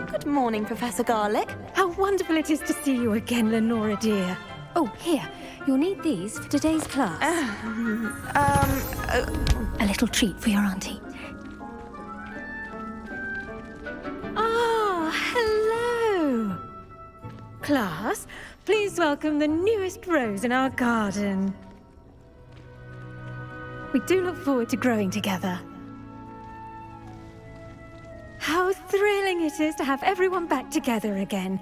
Good morning, Professor Garlick. How wonderful it is to see you again, Lenora dear. Oh, here. You'll need these for today's class. A little treat for your auntie. Ah, hello. Class, please welcome the newest rose in our garden. We do look forward to growing together. How thrilling it is to have everyone back together again.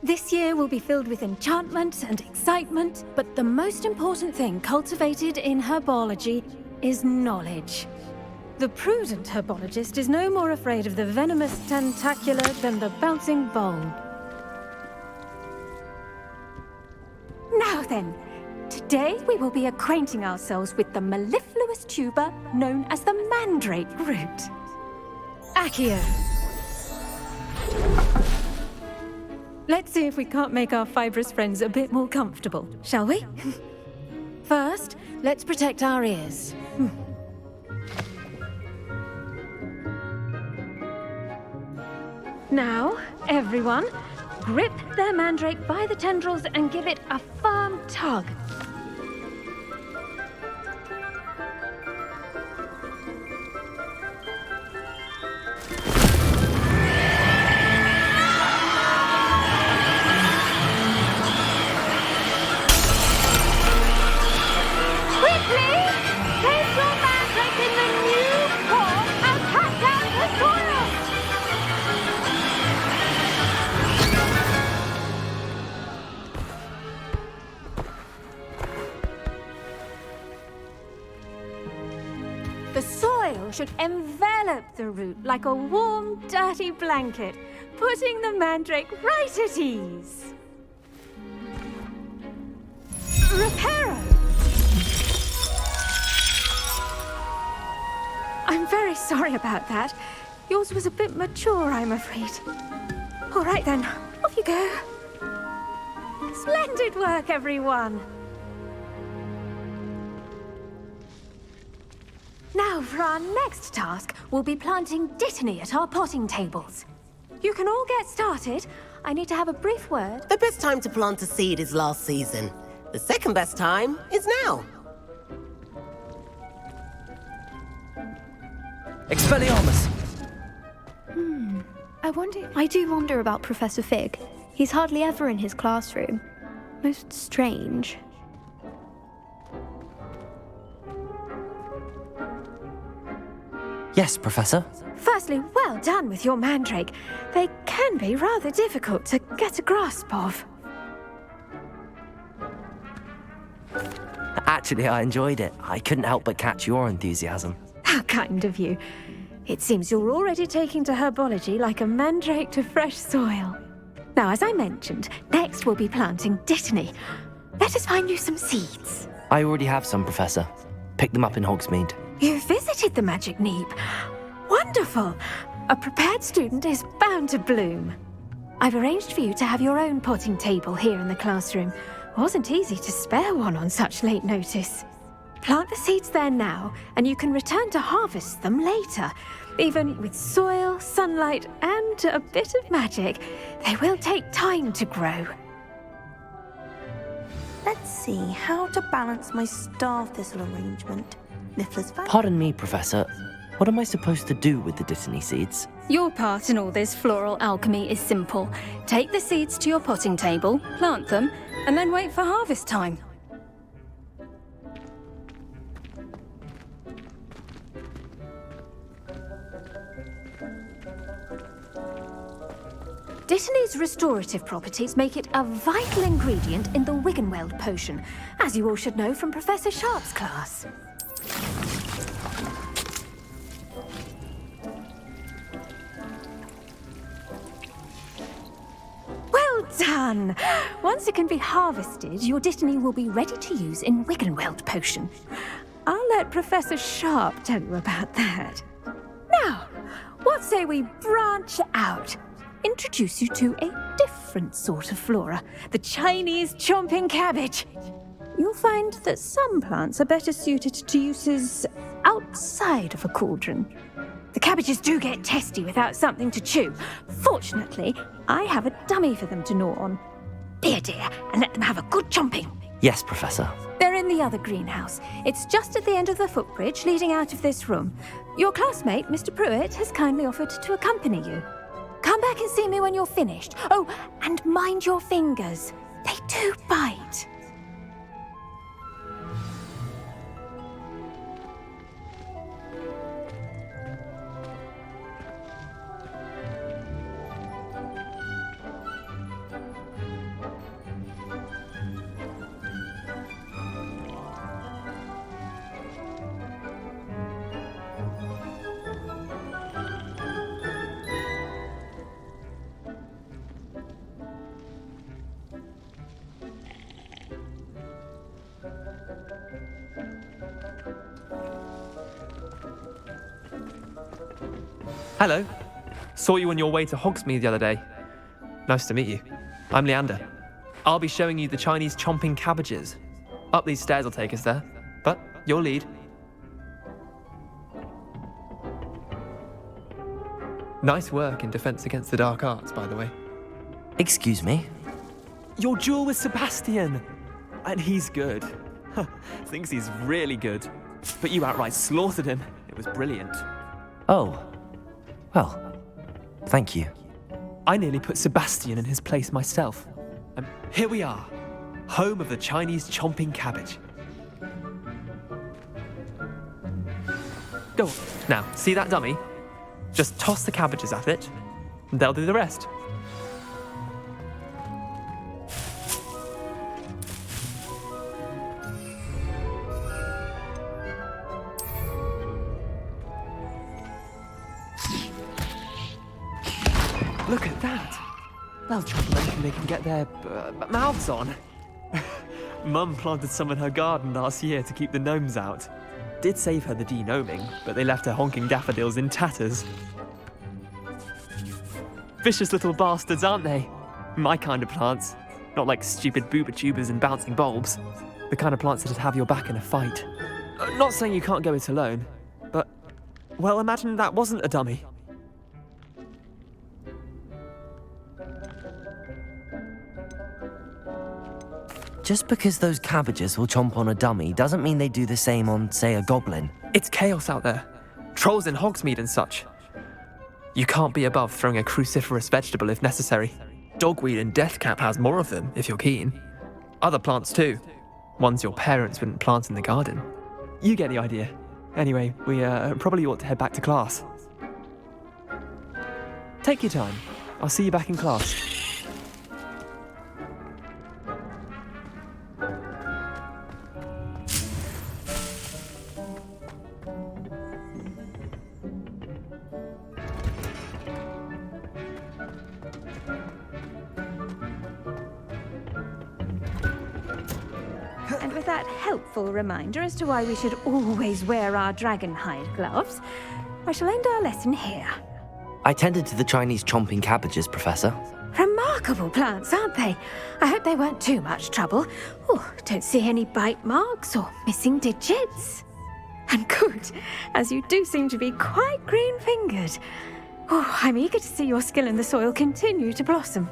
This year will be filled with enchantment and excitement, but the most important thing cultivated in herbology is knowledge. The prudent herbologist is no more afraid of the venomous tentacula than the bouncing bulb. Now then, today we will be acquainting ourselves with the mellifluous tuber known as the mandrake root. Accio. Let's see if we can't make our fibrous friends a bit more comfortable, shall we? First, let's protect our ears. Now, everyone, grip their mandrake by the tendrils and give it a firm tug. The soil should envelop the root like a warm, dirty blanket, putting the mandrake right at ease. Reparo! I'm very sorry about that. Yours was a bit mature, I'm afraid. All right then, off you go. Splendid work, everyone. Now, for our next task, we'll be planting dittany at our potting tables. You can all get started. I need to have a brief word. The best time to plant a seed is last season. The second best time is now. Expelliarmus! I do wonder about Professor Fig. He's hardly ever in his classroom. Most strange. Yes, Professor. Firstly, well done with your mandrake. They can be rather difficult to get a grasp of. Actually, I enjoyed it. I couldn't help but catch your enthusiasm. How kind of you. It seems you're already taking to herbology like a mandrake to fresh soil. Now, as I mentioned, next we'll be planting dittany. Let us find you some seeds. I already have some, Professor. Picked them up in Hogsmeade. You visited the Magic Neep. Wonderful. A prepared student is bound to bloom. I've arranged for you to have your own potting table here in the classroom. Wasn't easy to spare one on such late notice. Plant the seeds there now, and you can return to harvest them later. Even with soil, sunlight, and a bit of magic, they will take time to grow. Let's see how to balance my star thistle arrangement. Niffler's fan. Pardon me, Professor. What am I supposed to do with the dittany seeds? Your part in all this floral alchemy is simple. Take the seeds to your potting table, plant them, and then wait for harvest time. Dittany's restorative properties make it a vital ingredient in the Wiggenweld potion, as you all should know from Professor Sharp's class. Well done! Once it can be harvested, your dittany will be ready to use in Wiggenweld potion. I'll let Professor Sharp tell you about that. Now, what say we branch out? Introduce you to a different sort of flora, the Chinese chomping cabbage. You'll find that some plants are better suited to uses outside of a cauldron. The cabbages do get testy without something to chew. Fortunately, I have a dummy for them to gnaw on. Be a dear and let them have a good chomping. Yes, Professor. They're in the other greenhouse. It's just at the end of the footbridge leading out of this room. Your classmate, Mr. Pruitt, has kindly offered to accompany you. Come back and see me when you're finished. Oh, and mind your fingers. They do bite. Hello. Saw you on your way to Hogsmeade the other day. Nice to meet you. I'm Leander. I'll be showing you the Chinese chomping cabbages. Up these stairs will take us there, but your lead. Nice work in Defense Against the Dark Arts, by the way. Excuse me? Your duel with Sebastian! And he's good. Thinks he's really good. But you outright slaughtered him. It was brilliant. Oh. Well, thank you. I nearly put Sebastian in his place myself. And here we are, home of the Chinese chomping cabbage. Go on. Now, see that dummy? Just toss the cabbages at it, and they'll do the rest. Look at that! They'll chomp anything they can get their mouths on. Mum planted some in her garden last year to keep the gnomes out. Did save her the de-gnoming, but they left her honking daffodils in tatters. Vicious little bastards, aren't they? My kind of plants. Not like stupid booba tubers and bouncing bulbs. The kind of plants that'd have your back in a fight. Not saying you can't go it alone, but, well, imagine that wasn't a dummy. Just because those cabbages will chomp on a dummy doesn't mean they do the same on, say, a goblin. It's chaos out there. Trolls in Hogsmeade and such. You can't be above throwing a cruciferous vegetable if necessary. Dogweed and deathcap has more of them, if you're keen. Other plants too. Ones your parents wouldn't plant in the garden. You get the idea. Anyway, we probably ought to head back to class. Take your time. I'll see you back in class. And with that helpful reminder as to why we should always wear our dragon hide gloves, I shall end our lesson here. I tended to the Chinese chomping cabbages, Professor. Remarkable plants, aren't they? I hope they weren't too much trouble. Oh, don't see any bite marks or missing digits. And good, as you do seem to be quite green-fingered. Oh, I'm eager to see your skill in the soil continue to blossom.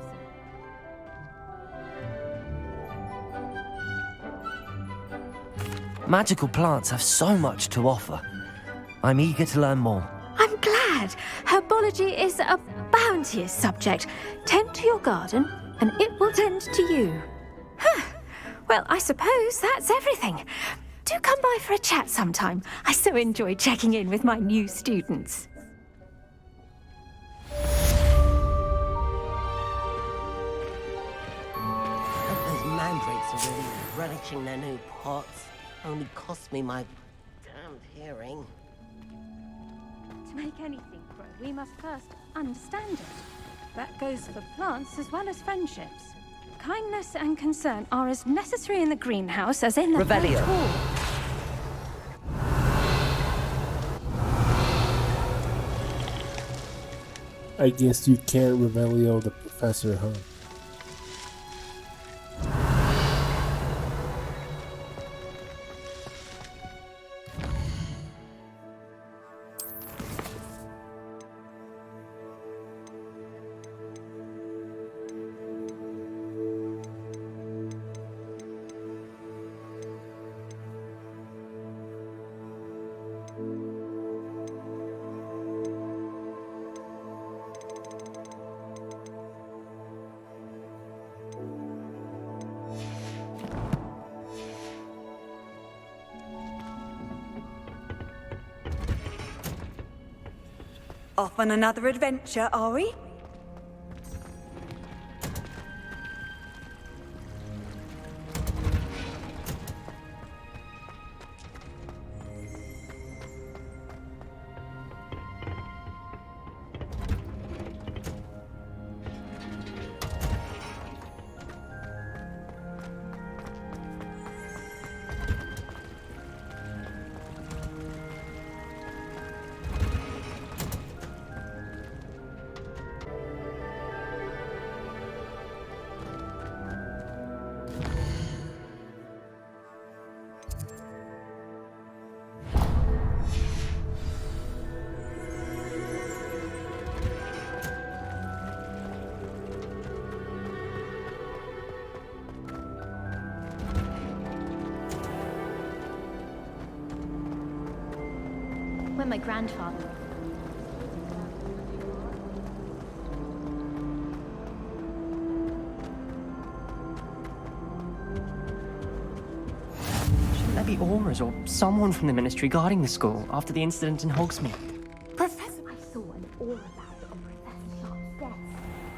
Magical plants have so much to offer. I'm eager to learn more. I'm glad. Herbology is a bounteous subject. Tend to your garden, and it will tend to you. Huh. Well, I suppose that's everything. Do come by for a chat sometime. I so enjoy checking in with my new students. Those mandrakes are really relishing their new pots. Only cost me my damned hearing. To make anything grow, we must first understand it. That goes for plants as well as friendships. Kindness and concern are as necessary in the greenhouse as in the Revelio. hall. I guess you can't Revelio the professor, huh? Off on another adventure, are we? When my grandfather... Shouldn't there be auras or someone from the Ministry guarding the school after the incident in Hogsmeade? Professor, I saw an aura bag on Professor Sharp's desk.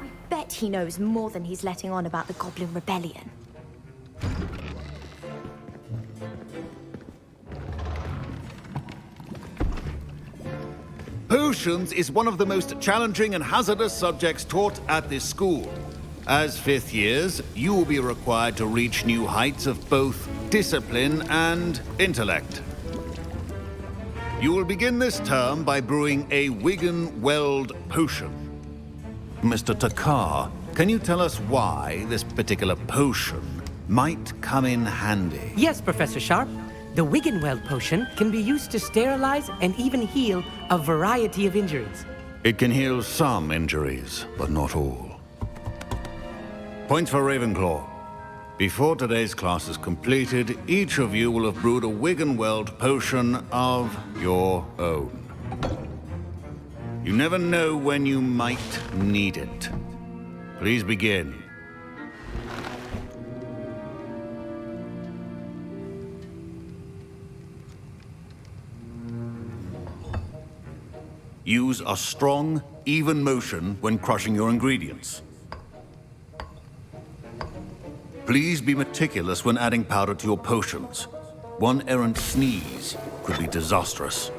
I bet he knows more than he's letting on about the Goblin Rebellion. Potions is one of the most challenging and hazardous subjects taught at this school. As fifth years, you will be required to reach new heights of both discipline and intellect. You will begin this term by brewing a Wiggenweld potion. Mr. Takar, can you tell us why this particular potion might come in handy? Yes, Professor Sharp. The Wiggenweld potion can be used to sterilize and even heal a variety of injuries. It can heal some injuries, but not all. Points for Ravenclaw. Before today's class is completed, each of you will have brewed a Wiggenweld potion of your own. You never know when you might need it. Please begin. Use a strong, even motion when crushing your ingredients. Please be meticulous when adding powder to your potions. One errant sneeze could be disastrous.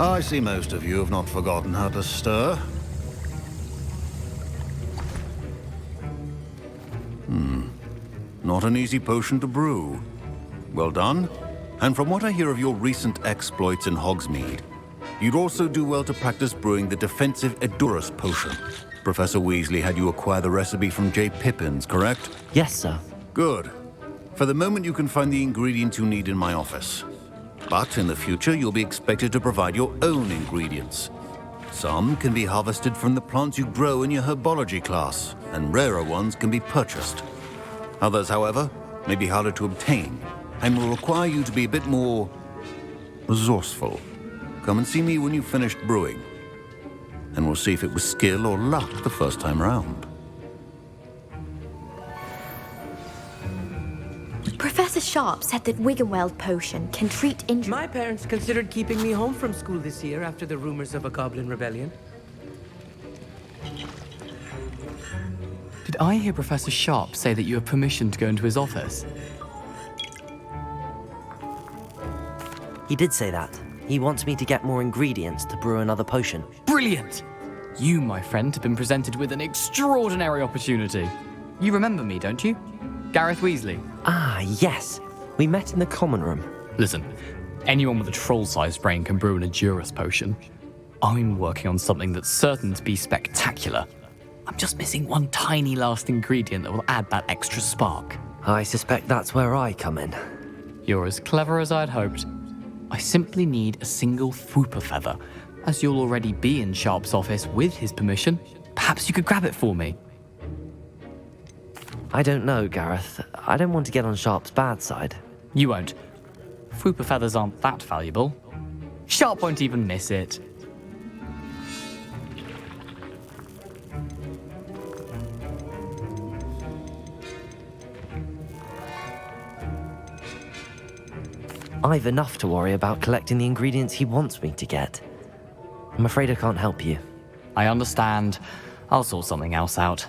I see most of you have not forgotten how to stir. Not an easy potion to brew. Well done. And from what I hear of your recent exploits in Hogsmeade, you'd also do well to practice brewing the defensive Edurus potion. Professor Weasley had you acquire the recipe from J. Pippins, correct? Yes, sir. Good. For the moment, you can find the ingredients you need in my office. But in the future, you'll be expected to provide your own ingredients. Some can be harvested from the plants you grow in your herbology class, and rarer ones can be purchased. Others, however, may be harder to obtain, and will require you to be a bit more resourceful. Come and see me when you've finished brewing, and we'll see if it was skill or luck the first time round. Professor Sharp said that Wiggenweld potion can treat injuries. My parents considered keeping me home from school this year after the rumors of a Goblin Rebellion. Did I hear Professor Sharp say that you have permission to go into his office? He did say that. He wants me to get more ingredients to brew another potion. Brilliant! You, my friend, have been presented with an extraordinary opportunity. You remember me, don't you? Gareth Weasley. Ah, yes. We met in the common room. Listen, anyone with a troll-sized brain can brew an Edurus potion. I'm working on something that's certain to be spectacular. I'm just missing one tiny last ingredient that will add that extra spark. I suspect that's where I come in. You're as clever as I'd hoped. I simply need a single Fwooper feather, As you'll already be in Sharp's office with his permission, perhaps you could grab it for me. I don't know, Gareth. I don't want to get on Sharp's bad side. You won't. Fupa feathers aren't that valuable. Sharp won't even miss it. I've enough to worry about collecting the ingredients he wants me to get. I'm afraid I can't help you. I understand. I'll sort something else out.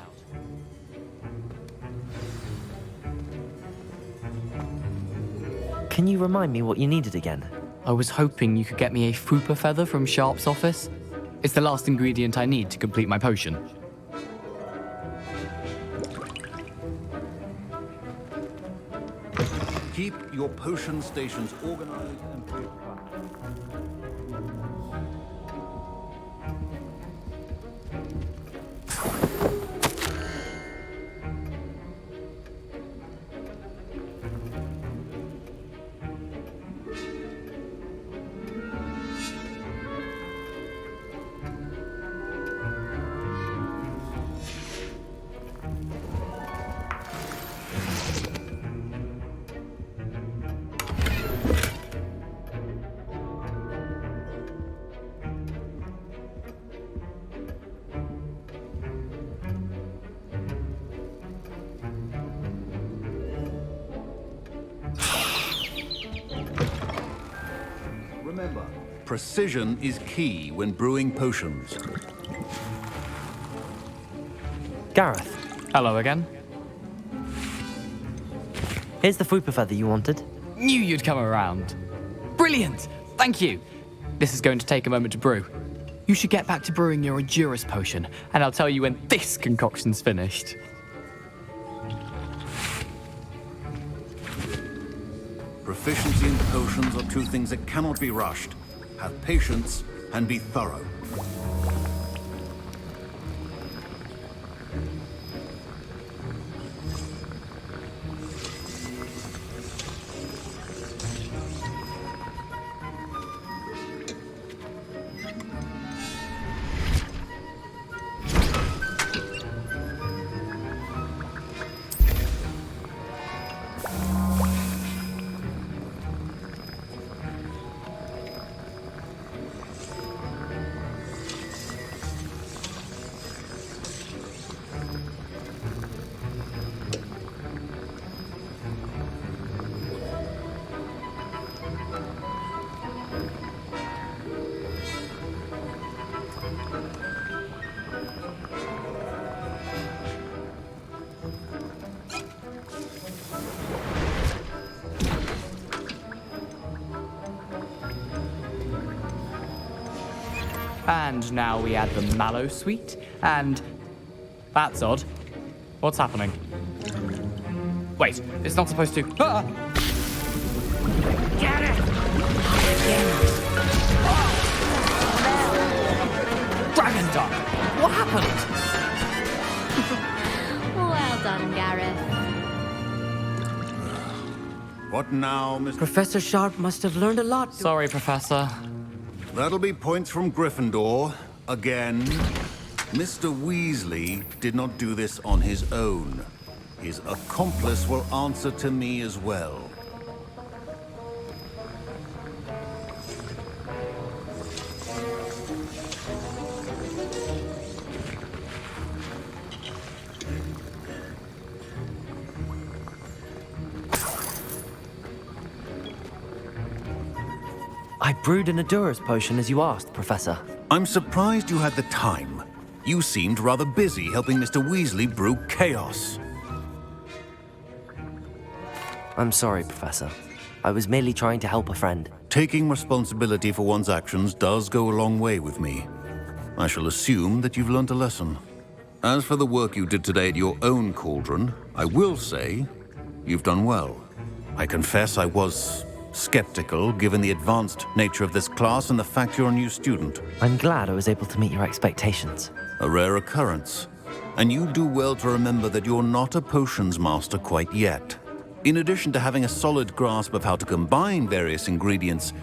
Can you remind me what you needed again? I was hoping you could get me a Fupa feather from Sharp's office. It's the last ingredient I need to complete my potion. Keep your potion stations organized and prepared. Remember, precision is key when brewing potions. Gareth. Hello again. Here's the Fupa feather you wanted. Knew you'd come around. Brilliant! Thank you. This is going to take a moment to brew. You should get back to brewing your Endurus potion, and I'll tell you when this concoction's finished. Proficiency in potions are two things that cannot be rushed. Have patience and be thorough. And now we add the mallow sweet, and... That's odd. What's happening? Wait, it's not supposed to... Ah! Get it! Dragon Duck! What happened? Well done, Gareth. What now, Mr. Professor Sharp must have learned a lot. Sorry, Professor. That'll be points from Gryffindor. Again. Mr. Weasley did not do this on his own. His accomplice will answer to me as well. I brewed an Endurus potion as you asked, Professor. I'm surprised you had the time. You seemed rather busy helping Mr. Weasley brew chaos. I'm sorry, Professor. I was merely trying to help a friend. Taking responsibility for one's actions does go a long way with me. I shall assume that you've learnt a lesson. As for the work you did today at your own cauldron, I will say you've done well. I confess I was skeptical, given the advanced nature of this class and the fact you're a new student. I'm glad I was able to meet your expectations. A rare occurrence. And you do well to remember that you're not a potions master quite yet. In addition to having a solid grasp of how to combine various ingredients,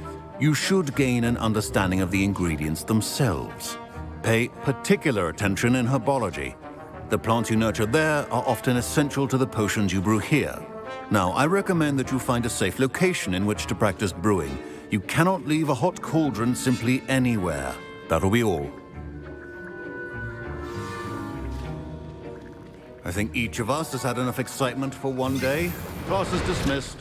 you should gain an understanding of the ingredients themselves. Pay particular attention in herbology. The plants you nurture there are often essential to the potions you brew here. Now, I recommend that you find a safe location in which to practice brewing. You cannot leave a hot cauldron simply anywhere. That'll be all. I think each of us has had enough excitement for one day. Class is dismissed.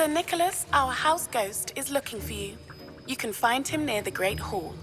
Sir Nicholas, our house ghost, is looking for you. You can find him near the Great Hall.